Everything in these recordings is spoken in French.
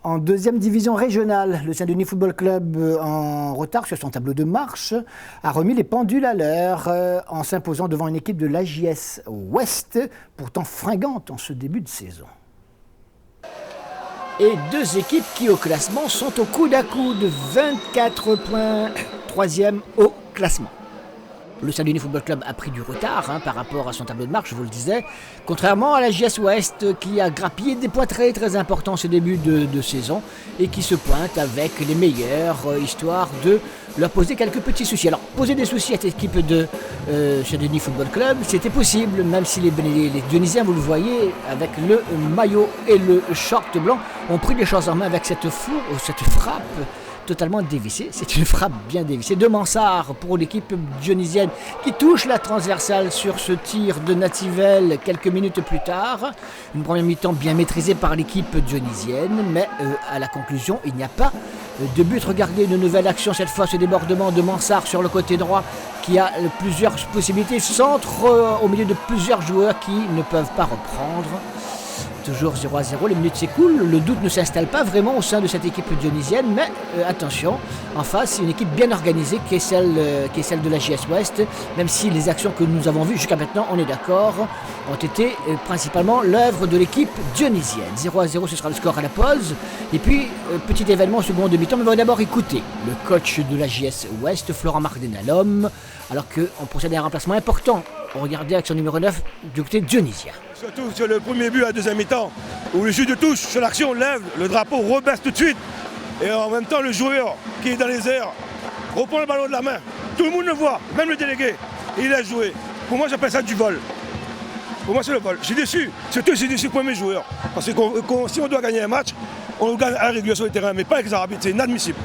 En deuxième division régionale, le Saint-Denis Football Club, en retard sur son tableau de marche, a remis les pendules à l'heure en s'imposant devant une équipe de l'AJS Ouest, pourtant fringante en ce début de saison. Et deux équipes qui au classement sont au coude à coude, 24 points, troisième au classement. Le Saint-Denis Football Club a pris du retard par rapport à son tableau de marche, je vous le disais, contrairement à la JS Ouest qui a grappillé des points très très importants ce début de saison et qui se pointe avec les meilleurs, histoire de leur poser quelques petits soucis. Alors, poser des soucis à cette équipe de Saint-Denis Football Club, c'était possible, même si les Dionysiens, vous le voyez, avec le maillot et le short blanc, ont pris les choses en main avec cette frappe totalement dévissée. C'est une frappe bien dévissée de Mansart pour l'équipe dionysienne qui touche la transversale sur ce tir de Nativelle quelques minutes plus tard. Une première mi-temps bien maîtrisée par l'équipe dionysienne, mais à la conclusion, il n'y a pas de but. Regardez une nouvelle action, cette fois ce débordement de Mansart sur le côté droit qui a plusieurs possibilités, centre au milieu de plusieurs joueurs qui ne peuvent pas reprendre. Toujours 0-0, les minutes s'écoulent, le doute ne s'installe pas vraiment au sein de cette équipe dionysienne, mais attention, en face, c'est une équipe bien organisée qui est celle de la JS Ouest, même si les actions que nous avons vues jusqu'à maintenant, on est d'accord, ont été principalement l'œuvre de l'équipe dionysienne. 0-0, ce sera le score à la pause, et puis petit événement au second demi-temps, mais on va d'abord écouter le coach de la JS Ouest, Florent Mardenalhomme, alors qu'on procède à un remplacement important. Regardez avec son numéro 9 du côté dionysien. Surtout sur le premier but à deuxième mi-temps, où le juge de touche sur l'action lève, le drapeau rebaisse tout de suite. Et en même temps, le joueur qui est dans les airs reprend le ballon de la main. Tout le monde le voit, même le délégué. Et il a joué. Pour moi, j'appelle ça du vol. Pour moi, c'est le vol. Je suis déçu. Surtout, je suis déçu pour mes joueurs. Parce que si on doit gagner un match, on le gagne à la régulière sur le terrain, mais pas avec les arbitres. C'est inadmissible.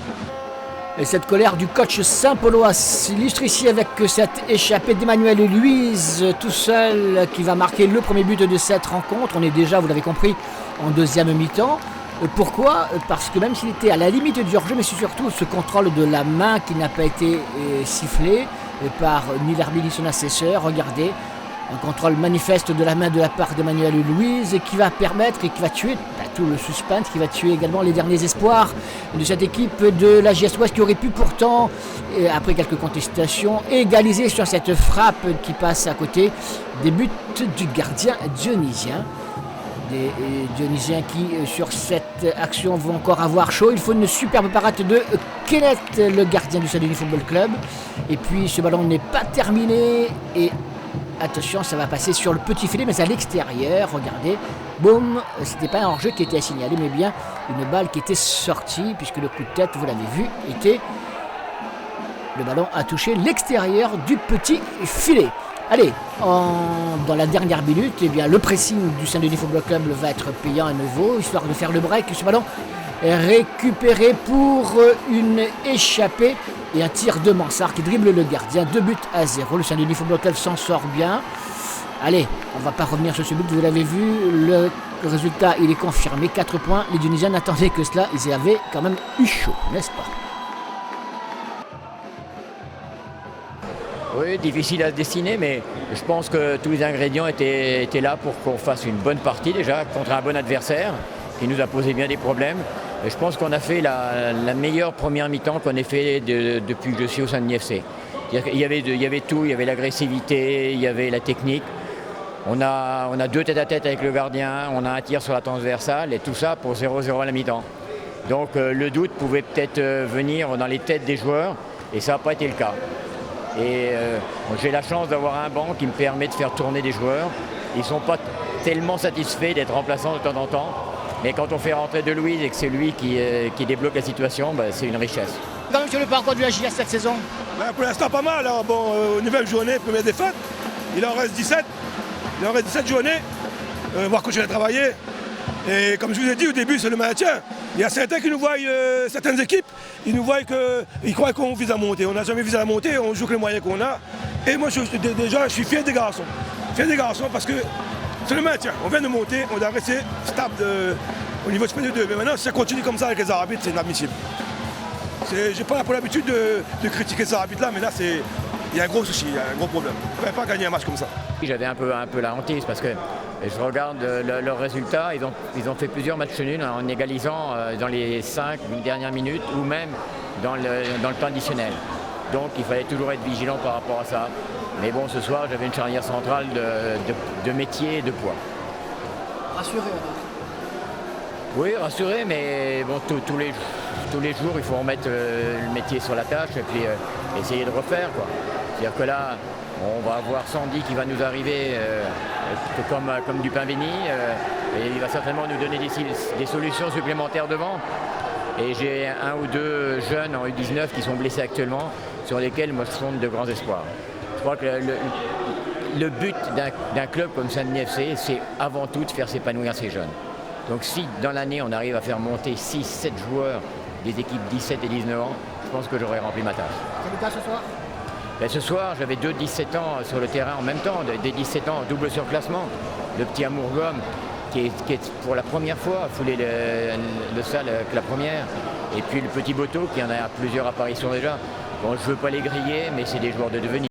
Et cette colère du coach Saint-Paulois s'illustre ici avec cette échappée d'Emmanuel Louise, tout seul, qui va marquer le premier but de cette rencontre. On est déjà, vous l'avez compris, en deuxième mi-temps. Pourquoi ? Parce que même s'il était à la limite du hors-jeu, mais c'est surtout ce contrôle de la main qui n'a pas été sifflé par ni l'arbitre ni son assesseur. Regardez, un contrôle manifeste de la main de la part d'Emmanuel Louise qui va permettre et qui va tuer tout le suspense, qui va tuer également les derniers espoirs de cette équipe de la JS Ouest qui aurait pu pourtant, après quelques contestations, égaliser sur cette frappe qui passe à côté des buts du gardien dionysien. Des Dionysiens qui, sur cette action, vont encore avoir chaud. Il faut une superbe parade de Kenneth, le gardien du Saint-Denis Football Club. Et puis ce ballon n'est pas terminé et attention, ça va passer sur le petit filet, mais à l'extérieur, regardez, boum, c'était pas un hors-jeu qui était à signaler, mais bien une balle qui était sortie, puisque le coup de tête, vous l'avez vu, était... Le ballon a touché l'extérieur du petit filet. Allez, dans la dernière minute, eh bien, le pressing du Saint-Denis Football Club va être payant à nouveau, histoire de faire le break. Ce ballon est récupéré pour une échappée. Et un tir de Mansart qui dribble le gardien, 2-0. Le Saint-Denis Football Club s'en sort bien. Allez, on ne va pas revenir sur ce but, vous l'avez vu. Le résultat, il est confirmé, 4 points. Les Dionysiens n'attendaient que cela, ils avaient quand même eu chaud, n'est-ce pas ? Oui, difficile à se dessiner, mais je pense que tous les ingrédients étaient là pour qu'on fasse une bonne partie déjà, contre un bon adversaire, qui nous a posé bien des problèmes. Et je pense qu'on a fait la meilleure première mi-temps qu'on ait fait depuis que je suis au Saint-Denis FC. Il y avait tout, il y avait l'agressivité, il y avait la technique. On a 2 tête-à-tête avec le gardien, on a un tir sur la transversale et tout ça pour 0-0 à la mi-temps. Donc le doute pouvait peut-être venir dans les têtes des joueurs et ça n'a pas été le cas. Et j'ai la chance d'avoir un banc qui me permet de faire tourner des joueurs. Ils ne sont pas tellement satisfaits d'être remplaçants de temps en temps. Mais quand on fait rentrer De Louise et que c'est lui qui débloque la situation, c'est une richesse. Sur le parcours de la JS cette saison, Pour l'instant, pas mal. Hein. Bon, nouvelle journée, première défaite. Il en reste 17. Il en reste 17 journées. Voir que je vais travailler. Et comme je vous ai dit au début, c'est le maintien. Il y a certains qui nous voient, certaines équipes, ils nous voient ils croient qu'on vise à monter. On n'a jamais visé à monter, on joue que les moyens qu'on a. Et moi, je suis fier des garçons. Fier des garçons parce que c'est le maintien. On vient de monter, on doit rester stable au niveau de 2. Mais maintenant, si ça continue comme ça avec les arbitres, c'est inadmissible. J'ai pas pour l'habitude de critiquer ces arbitres-là, mais là, il y a un gros souci, il y a un gros problème. On ne peut pas gagner un match comme ça. J'avais un peu la hantise parce que je regarde leurs résultats, ils ont fait plusieurs matchs nuls en égalisant dans les 5 dernières minutes ou même dans le temps additionnel. Donc il fallait toujours être vigilant par rapport à ça. Mais bon, ce soir, j'avais une charnière centrale de métier et de poids. Rassuré. Oui, rassuré, mais bon, tous les jours, il faut remettre le métier sur la tâche et puis essayer de refaire, quoi. C'est-à-dire que là, on va avoir Sandy qui va nous arriver comme du pain béni et il va certainement nous donner des solutions supplémentaires devant. Et j'ai un ou deux jeunes en U19 qui sont blessés actuellement, sur lesquels moi je fonde de grands espoirs. Je crois que le but d'un club comme Saint-Denis FC, c'est avant tout de faire s'épanouir ces jeunes. Donc si dans l'année on arrive à faire monter 6-7 joueurs des équipes 17 et 19 ans, je pense que j'aurai rempli ma tâche. C'est le cas ce soir? Ben, ce soir, j'avais 2 17 ans sur le terrain en même temps, des 17 ans double surclassement. Le petit Amour Gomme qui est pour la première fois foulé le salle que la première. Et puis le petit Boto qui en a plusieurs apparitions déjà. Bon, je ne veux pas les griller, mais c'est des joueurs de devenir.